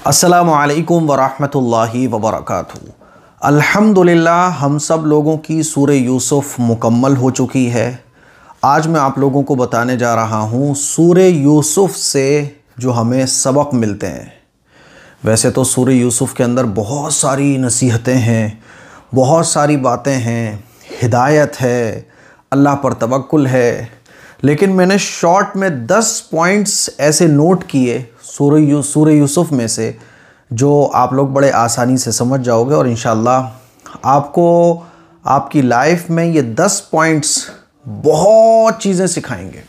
अस्सलामु अलैकुम वरहमतुल्लाहि वबरकातुहू। अल्हम्दुलिल्लाह हम सब लोगों की सूरह यूसुफ मुकम्मल हो चुकी है। आज मैं आप लोगों को बताने जा रहा हूँ सूरह यूसुफ से जो हमें सबक मिलते हैं। वैसे तो सूरह यूसुफ के अंदर बहुत सारी नसीहतें हैं, बहुत सारी बातें हैं, हिदायत है, अल्लाह पर तवक्कुल है, लेकिन मैंने शॉर्ट में 10 पॉइंट्स ऐसे नोट किए सूरह यूसुफ में से जो आप लोग बड़े आसानी से समझ जाओगे और इंशाअल्लाह आपको आपकी लाइफ में ये 10 पॉइंट्स बहुत चीज़ें सिखाएंगे।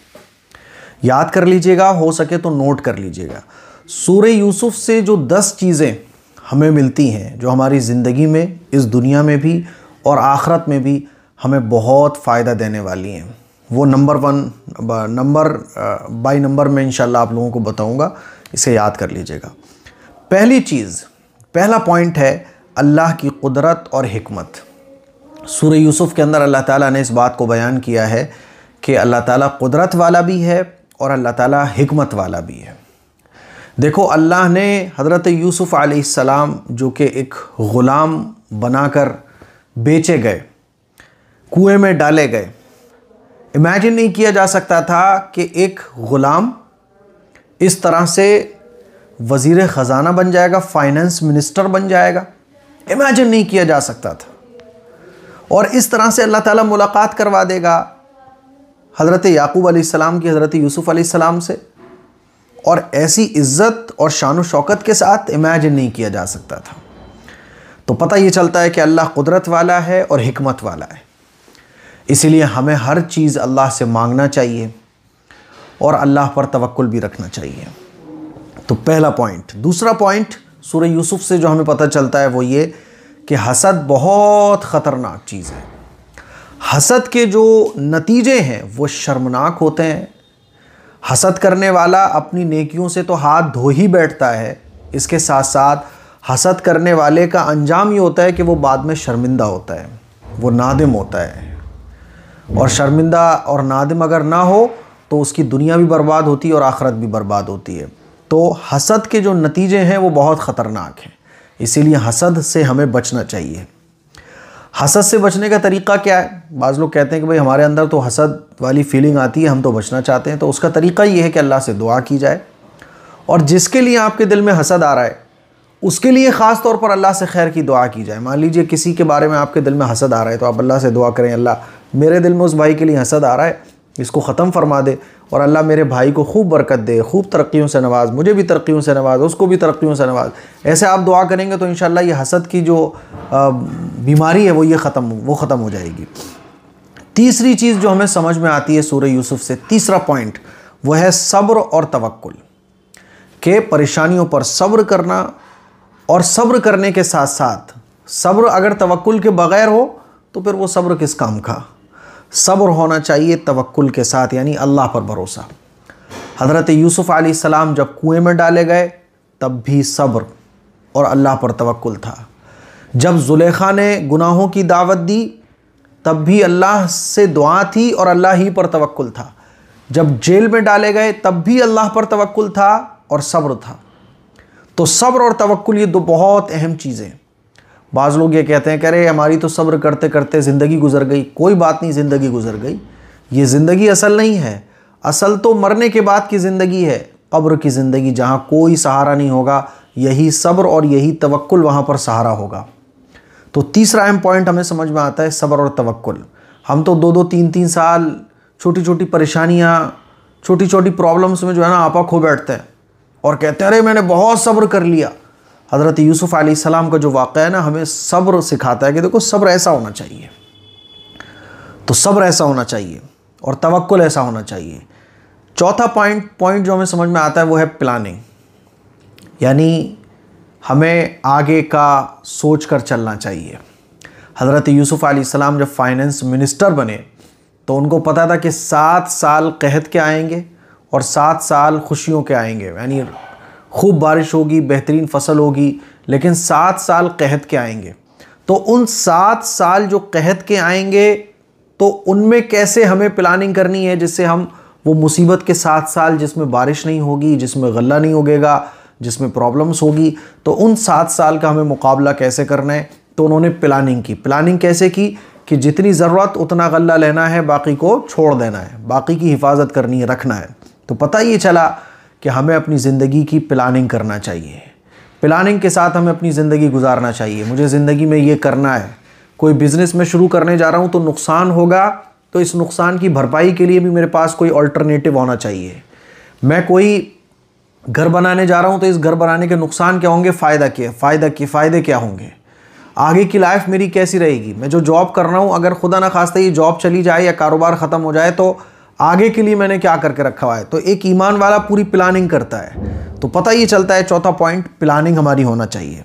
याद कर लीजिएगा, हो सके तो नोट कर लीजिएगा। सूरह यूसुफ से जो 10 चीज़ें हमें मिलती हैं जो हमारी ज़िंदगी में, इस दुनिया में भी और आखिरत में भी हमें बहुत फ़ायदा देने वाली हैं, वो नंबर बाय नंबर में इंशाल्लाह आप लोगों को बताऊंगा। इसे याद कर लीजिएगा। पहली चीज़, पहला पॉइंट है अल्लाह की कुदरत और हिकमत। सूरह यूसुफ के अंदर अल्लाह ताला ने इस बात को बयान किया है कि अल्लाह ताला कुदरत वाला भी है और अल्लाह ताला हिकमत वाला भी है। देखो, अल्लाह ने हज़रत यूसुफ अलैहिस्सलाम जो कि एक ग़ुलाम बनाकर बेचे गए, कुएं में डाले गए, इमेजिन नहीं किया जा सकता था कि एक ग़ुलाम इस तरह से वज़ीर ख़ज़ाना बन जाएगा, फाइनेंस मिनिस्टर बन जाएगा। इमेजिन नहीं किया जा सकता था। और इस तरह से अल्लाह ताला मुलाकात करवा देगा हज़रत याकूब अलैहिस्सलाम की हज़रत यूसुफ अलैहिस्सलाम से, और ऐसी इज़्ज़त और शान व शौकत के साथ इमेजिन नहीं किया जा सकता था। तो पता ये चलता है कि अल्लाह कुदरत वाला है और हिकमत वाला है। इसीलिए हमें हर चीज़ अल्लाह से मांगना चाहिए और अल्लाह पर तवक्कुल भी रखना चाहिए। तो पहला पॉइंट। दूसरा पॉइंट सूरह यूसुफ से जो हमें पता चलता है वो ये कि हसद बहुत ख़तरनाक चीज़ है। हसद के जो नतीजे हैं वो शर्मनाक होते हैं। हसद करने वाला अपनी नेकियों से तो हाथ धो ही बैठता है, इसके साथ साथ हसद करने वाले का अंजाम ये होता है कि वो बाद में शर्मिंदा होता है, वो नादिम होता है। और शर्मिंदा और नादिम अगर ना हो तो उसकी दुनिया भी बर्बाद होती है और आखिरत भी बर्बाद होती है। तो हसद के जो नतीजे हैं वो बहुत ख़तरनाक हैं। इसीलिए हसद से हमें बचना चाहिए। हसद से बचने का तरीक़ा क्या है? बाज़ लोग कहते हैं कि भाई हमारे अंदर तो हसद वाली फीलिंग आती है, हम तो बचना चाहते हैं। तो उसका तरीक़ा ये है कि अल्लाह से दुआ की जाए, और जिसके लिए आपके दिल में हसद आ रहा है उसके लिए ख़ास तौर पर अल्लाह से खैर की दुआ की जाए। मान लीजिए किसी के बारे में आपके दिल में हसद आ रहा है तो आप अल्लाह से दुआ करें, अल्लाह मेरे दिल में उस भाई के लिए हसद आ रहा है, इसको ख़त्म फरमा दे, और अल्लाह मेरे भाई को खूब बरकत दे, खूब तरक्कियों से नवाज, मुझे भी तरक्कियों से नवाज, उसको भी तरक्कियों से नवाज। ऐसे आप दुआ करेंगे तो इंशाअल्लाह ये हसद की जो बीमारी है वो ख़त्म हो जाएगी। तीसरी चीज़ जो हमें समझ में आती है सूरह यूसुफ से, तीसरा पॉइंट, वो है सब्र और तवक्कुल। के परेशानियों पर सब्र करना, और सब्र करने के साथ साथ सब्र अगर तवक्कुल के बग़ैर हो तो फिर वो सब्र किस काम का। सब्र होना चाहिए तवक्कुल के साथ, यानी अल्लाह पर भरोसा। हज़रत यूसुफ अलैहिस्सलाम जब कुएं में डाले गए तब भी सब्र और अल्लाह पर तवक्कुल था। जब ज़ुलेखा ने गुनाहों की दावत दी तब भी अल्लाह से दुआ थी और अल्लाह ही पर तवक्कुल था। जब जेल में डाले गए तब भी अल्लाह पर तवक्कुल था और सब्र था। तो सब्र और तवक्कुल ये दो बहुत अहम चीज़ें। बाज़ लोग ये कहते हैं कि अरे हमारी तो सब्र करते करते ज़िंदगी गुजर गई। कोई बात नहीं, ज़िंदगी गुजर गई। ये ज़िंदगी असल नहीं है। असल तो मरने के बाद की ज़िंदगी है, कब्र की ज़िंदगी, जहाँ कोई सहारा नहीं होगा। यही सब्र और यही तवक्कुल वहाँ पर सहारा होगा। तो तीसरा अहम पॉइंट हमें समझ में आता है सब्र और तवक्कुल। हम तो 2-2, 3-3 साल छोटी छोटी परेशानियाँ, छोटी छोटी प्रॉब्लम्स में जो है ना आपा खो बैठते हैं और कहते हैं अरे मैंने बहुत सब्र कर लिया। हज़रत यूसुफ अलैहिस्सलाम का जो वाक़या है ना, हमें सब्र सिखाता है कि देखो सब्र ऐसा होना चाहिए। तो सब्र ऐसा होना चाहिए और तवक्कुल ऐसा होना चाहिए। चौथा पॉइंट जो हमें समझ में आता है वो है प्लानिंग, यानी हमें आगे का सोच कर चलना चाहिए। हज़रत यूसुफ अलैहिस्सलाम जब फाइनेंस मिनिस्टर बने तो उनको पता था कि 7 साल कहत के आएंगे और 7 साल खुशियों के आएंगे, यानी खूब बारिश होगी, बेहतरीन फसल होगी, लेकिन 7 साल कहत के आएंगे। तो उन 7 साल जो कहत के आएंगे तो उनमें कैसे हमें प्लानिंग करनी है जिससे हम वो मुसीबत के 7 साल जिसमें बारिश नहीं होगी, जिसमें गल्ला नहीं उगेगा, जिसमें प्रॉब्लम्स होगी, तो उन 7 साल का हमें मुकाबला कैसे करना है। तो उन्होंने प्लानिंग की। प्लानिंग कैसे की कि जितनी ज़रूरत उतना गल्ला लेना है, बाकी को छोड़ देना है, बाकी की हिफाजत करनी है, रखना है। तो पता ये चला कि हमें अपनी ज़िंदगी की प्लानिंग करना चाहिए, प्लानिंग के साथ हमें अपनी ज़िंदगी गुजारना चाहिए। मुझे ज़िंदगी में ये करना है, कोई बिज़नेस में शुरू करने जा रहा हूँ तो नुकसान होगा, तो इस नुकसान की भरपाई के लिए भी मेरे पास कोई अल्टरनेटिव होना चाहिए। मैं कोई घर बनाने जा रहा हूँ तो इस घर बनाने के नुकसान क्या होंगे, फ़ायदे क्या होंगे, आगे की लाइफ मेरी कैसी रहेगी। मैं जो जॉब कर रहा हूँ, अगर खुदा ना खास्ता ये जॉब चली जाए या कारोबार ख़त्म हो जाए तो आगे के लिए मैंने क्या करके रखा हुआ है। तो एक ईमान वाला पूरी प्लानिंग करता है, तो पता ये चलता है। चौथा पॉइंट, प्लानिंग हमारी होना चाहिए।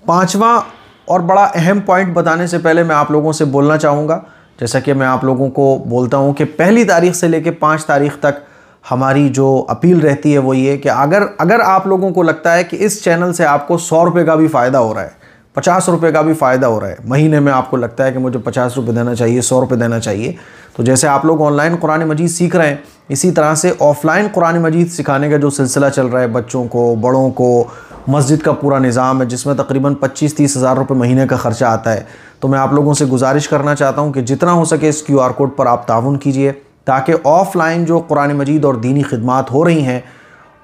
पांचवा और बड़ा अहम पॉइंट बताने से पहले मैं आप लोगों से बोलना चाहूँगा, जैसा कि मैं आप लोगों को बोलता हूँ कि 1 तारीख से लेकर 5 तारीख तक हमारी जो अपील रहती है वो ये कि अगर आप लोगों को लगता है कि इस चैनल से आपको 100 रुपये का भी फ़ायदा हो रहा है, 50 रुपये का भी फ़ायदा हो रहा है, महीने में आपको लगता है कि मुझे 50 रुपये देना चाहिए, 100 रुपये देना चाहिए, तो जैसे आप लोग ऑनलाइन कुरान मजीद सीख रहे हैं, इसी तरह से ऑफलाइन कुरान मजीद सिखाने का जो सिलसिला चल रहा है, बच्चों को, बड़ों को, मस्जिद का पूरा निज़ाम है जिसमें तकरीबन 25-30 हज़ार रुपये महीने का ख़र्चा आता है। तो मैं आप लोगों से गुजारिश करना चाहता हूँ कि जितना हो सके इस QR कोड पर आप ताउन कीजिए, ताकि ऑफ़लाइन जो कुरान मजीद और दीनी खिदमात हो रही हैं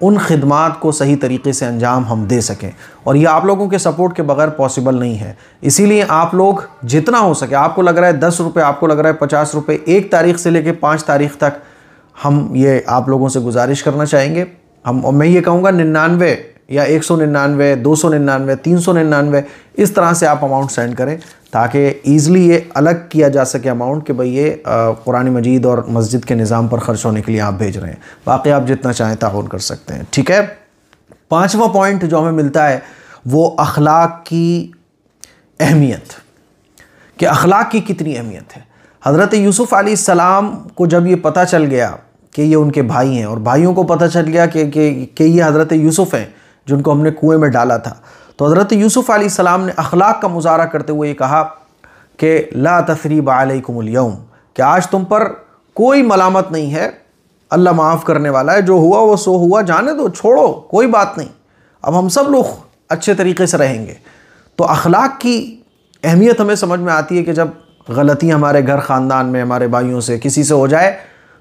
उन खिदमात को सही तरीके से अंजाम हम दे सकें। और ये आप लोगों के सपोर्ट के बगैर पॉसिबल नहीं है। इसीलिए आप लोग जितना हो सके, आपको लग रहा है 10 रुपये, आपको लग रहा है 50 रुपये, 1 तारीख से लेकर 5 तारीख तक हम ये आप लोगों से गुजारिश करना चाहेंगे। और मैं ये कहूँगा 99 या 199, 299, 399 इस तरह से आप अमाउंट सेंड करें, ताकि ईज़िली ये अलग किया जा सके अमाउंट कि भाई ये कुरान मजीद और मस्जिद के निज़ाम पर ख़र्च होने के लिए आप भेज रहे हैं। बाकी आप जितना चाहें ताउन कर सकते हैं, ठीक है। 5वां पॉइंट जो हमें मिलता है वो अखलाक की अहमियत, कि अखलाक की कितनी अहमियत है। हज़रत यूसुफ़ अलैहिस्सलाम को जब ये पता चल गया कि ये उनके भाई हैं, और भाइयों को पता चल गया कि ये हज़रत यूसुफ़ हैं जिनको हमने कुएं में डाला था, तो हज़रत यूसुफ़ अलैहिस्सलाम ने अखलाक का मुज़ाहरा करते हुए कहा कि ला तस्रीब अलैकुमुल यौम, कि आज तुम पर कोई मलामत नहीं है, अल्लाह माफ़ करने वाला है, जो हुआ वो सो हुआ, जाने दो, छोड़ो, कोई बात नहीं, अब हम सब लोग अच्छे तरीके से रहेंगे। तो अखलाक की अहमियत हमें समझ में आती है कि जब गलती हमारे घर ख़ानदान में हमारे भाइयों से किसी से हो जाए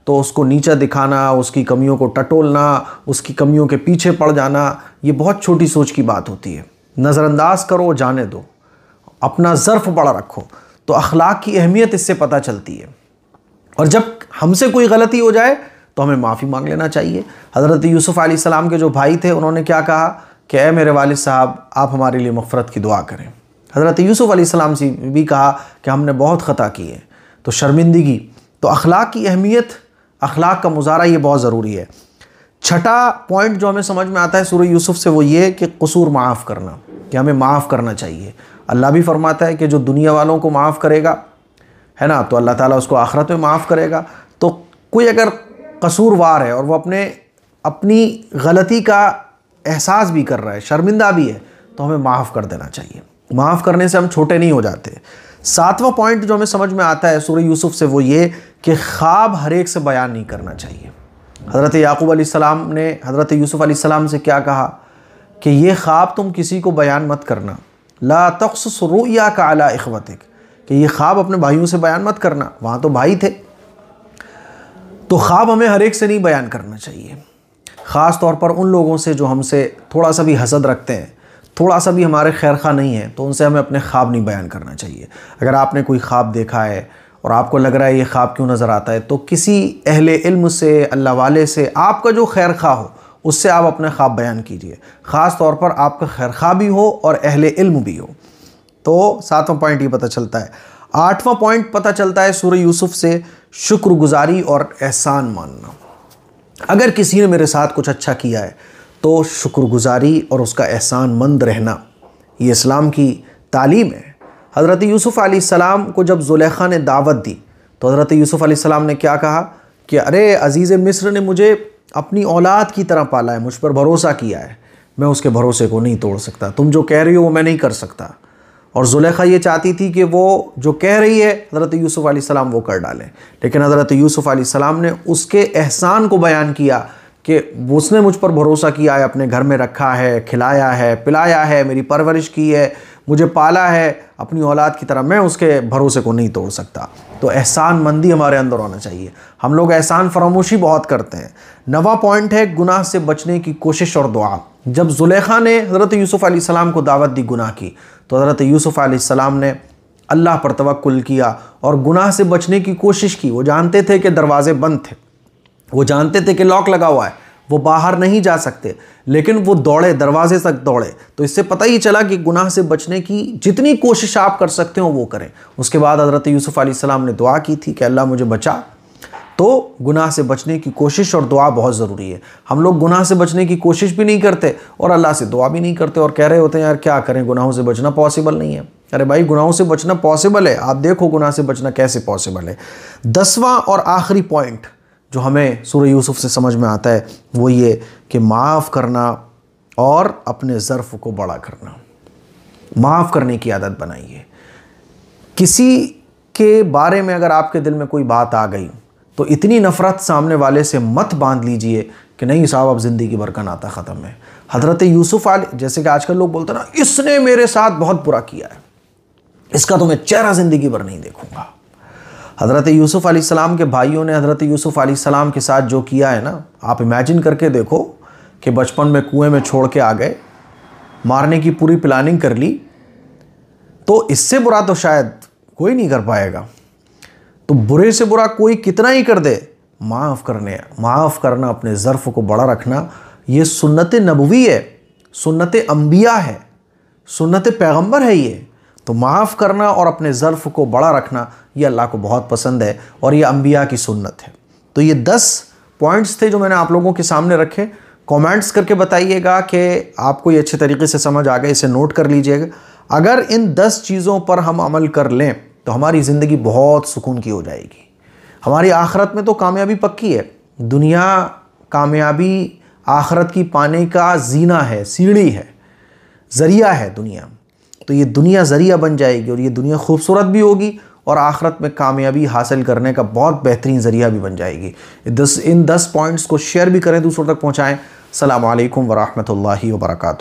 तो उसको नीचा दिखाना, उसकी कमियों को टटोलना, उसकी कमियों के पीछे पड़ जाना, ये बहुत छोटी सोच की बात होती है। नज़रअंदाज करो, जाने दो, अपना ज़र्फ़ बड़ा रखो। तो अखलाक की अहमियत इससे पता चलती है। और जब हमसे कोई गलती हो जाए तो हमें माफ़ी मांग लेना चाहिए। हज़रत यूसुफ़ अलैहिस्सलाम के जो भाई थे उन्होंने क्या कहा कि ऐ मेरे वालिद साहब, आप हमारे लिए मग़फ़रत की दुआ करें। हज़रत यूसुफ़ अलैहिस्सलाम से भी कहा कि हमने बहुत ख़ता की है, तो शर्मिंदगी। तो अखलाक की अहमियत, अखलाक का मुज़ाहरा ये बहुत ज़रूरी है। छठा पॉइंट जो हमें समझ में आता है सूरह यूसुफ़ से वो ये कि कसूर माफ़ करना, कि हमें माफ़ करना चाहिए। अल्लाह भी फरमाता है कि जो दुनिया वालों को माफ़ करेगा, है ना, तो अल्लाह ताला उसको आखिरत में माफ़ करेगा। तो कोई अगर कसूरवार है और वो अपनी गलती का एहसास भी कर रहा है, शर्मिंदा भी है, तो हमें माफ़ कर देना चाहिए। माफ़ करने से हम छोटे नहीं हो जाते। 7वां पॉइंट जो हमें समझ में आता है सूरह यूसुफ़ से वो ये कि ख्वाब हर एक से बयान नहीं करना चाहिए। हज़रत याक़ूब अलैहिस्सलाम ने हज़रत यूसुफ़ अलैहिस्सलाम से क्या कहा कि ये ख्वाब तुम किसी को बयान मत करना, ला तक़्सुस रुय्याका अला इख़वतिक, कि ये ख्वाब अपने भाइयों से बयान मत करना, वहाँ तो भाई थे। तो ख्वाब हमें हर एक से नहीं बयान करना चाहिए, ख़ास तौर पर उन लोगों से जो हमसे थोड़ा सा भी हसद रखते हैं, थोड़ा सा भी हमारे खैर खा नहीं है, तो उनसे हमें अपने ख्वाब नहीं बयान करना चाहिए। अगर आपने कोई ख़्वाब देखा है और आपको लग रहा है ये ख्वाब क्यों नज़र आता है, तो किसी अहले इल्म से, अल्लाह वाले से, आपका जो खैर खा हो उससे आप अपने ख्वाब बयान कीजिए, ख़ास तौर पर आपका खैर खा भी हो और अहले इल्म भी हो। तो 7वां पॉइंट ये पता चलता है। 8वां पॉइंट पता चलता है सूरह यूसुफ़ से शुक्रगुजारी और एहसान मानना। अगर किसी ने मेरे साथ कुछ अच्छा किया है तो शुक्रगुजारी और उसका एहसान मंद रहना, ये इस्लाम की तालीम है। हज़रत यूसुफ़ अलैहिस्सलाम को जब ज़ुलेखा ने दावत दी तो हज़रत यूसुफ़ अलैहिस्सलाम ने क्या कहा कि अरे अज़ीज़ मिस्र ने मुझे अपनी औलाद की तरह पाला है, मुझ पर भरोसा किया है, मैं उसके भरोसे को नहीं तोड़ सकता, तुम जो कह रही हो वो मैं नहीं कर सकता। और ज़ुलेखा ये चाहती थी कि वो जो कह रही है हज़रत यूसुफ़ अलैहिस्सलाम वो कर डालें, लेकिन हज़रत यूसुफ़ अलैहिस्सलाम ने उसके एहसान को बयान किया कि उसने मुझ पर भरोसा किया है, अपने घर में रखा है, खिलाया है, पिलाया है, मेरी परवरिश की है, मुझे पाला है अपनी औलाद की तरह, मैं उसके भरोसे को नहीं तोड़ सकता। तो एहसान मंदी हमारे अंदर होना चाहिए। हम लोग एहसान फरामोशी बहुत करते हैं। 9वां पॉइंट है गुनाह से बचने की कोशिश और दुआ। जब जुलेखा ने हज़रत यूसुफ़ अलैहिस्सलाम को दावत दी गुनाह की, तो हज़रत यूसुफ़ अलैहिस्सलाम ने अल्लाह पर तवक्कुल किया और गुनाह से बचने की कोशिश की। वो जानते थे कि दरवाजे बंद थे, वो जानते थे कि लॉक लगा हुआ है, वो बाहर नहीं जा सकते, लेकिन वो दौड़े, दरवाजे तक दौड़े। तो इससे पता ही चला कि गुनाह से बचने की जितनी कोशिश आप कर सकते हो वो करें। उसके बाद हज़रत यूसुफ़ अलैहिस्सलाम ने दुआ की थी कि अल्लाह मुझे बचा। तो गुनाह से बचने की कोशिश और दुआ बहुत ज़रूरी है। हम लोग गुनाह से बचने की कोशिश भी नहीं करते और अल्लाह से दुआ भी नहीं करते और कह रहे होते हैं यार क्या करें, गुनाहों से बचना पॉसिबल नहीं है। अरे भाई, गुनाहों से बचना पॉसिबल है, आप देखो गुनाह से बचना कैसे पॉसिबल है। 10वां और आखिरी पॉइंट जो हमें सूरह यूसुफ से समझ में आता है वो ये कि माफ़ करना और अपने ज़र्फ़ को बड़ा करना। माफ़ करने की आदत बनाइए। किसी के बारे में अगर आपके दिल में कोई बात आ गई तो इतनी नफ़रत सामने वाले से मत बांध लीजिए कि नहीं साहब अब ज़िंदगी भर का नाता ख़त्म है। हज़रत यूसुफ़ जैसे कि आजकल लोग बोलते हैं ना, इसने मेरे साथ बहुत बुरा किया है, इसका तो मैं चेहरा ज़िंदगी भर नहीं देखूँगा। हज़रत यूसुफ़ अलैहिस्सलाम के भाइयों ने हज़रत यूसुफ़ अलैहिस्सलाम के साथ जो किया है ना, आप इमेजिन करके देखो कि बचपन में कुएं में छोड़ के आ गए, मारने की पूरी प्लानिंग कर ली, तो इससे बुरा तो शायद कोई नहीं कर पाएगा। तो बुरे से बुरा कोई कितना ही कर दे, माफ़ करना, अपने ज़र्फ़ को बड़ा रखना, ये सुन्नत नबवी है, सुन्नत अंबिया है, सुन्नत पैगंबर है ये। तो माफ़ करना और अपने ज़र्फ़ को बड़ा रखना ये अल्लाह को बहुत पसंद है और ये अंबिया की सुन्नत है। तो ये 10 पॉइंट्स थे जो मैंने आप लोगों के सामने रखे। कमेंट्स करके बताइएगा कि आपको ये अच्छे तरीके से समझ आ गए, इसे नोट कर लीजिएगा। अगर इन 10 चीज़ों पर हम अमल कर लें तो हमारी ज़िंदगी बहुत सुकून की हो जाएगी। हमारी आखिरत में तो कामयाबी पक्की है। दुनिया कामयाबी आखिरत की पाने का जीना है, सीढ़ी है, ज़रिया है दुनिया। तो ये दुनिया ज़रिया बन जाएगी और ये दुनिया खूबसूरत भी होगी और आखिरत में कामयाबी हासिल करने का बहुत बेहतरीन ज़रिया भी बन जाएगी। इन 10 पॉइंट्स को शेयर भी करें, दूसरों तक पहुँचाएँ। अस्सलामु अलैकुम वरहमतुल्लाहि वबरकातुहू।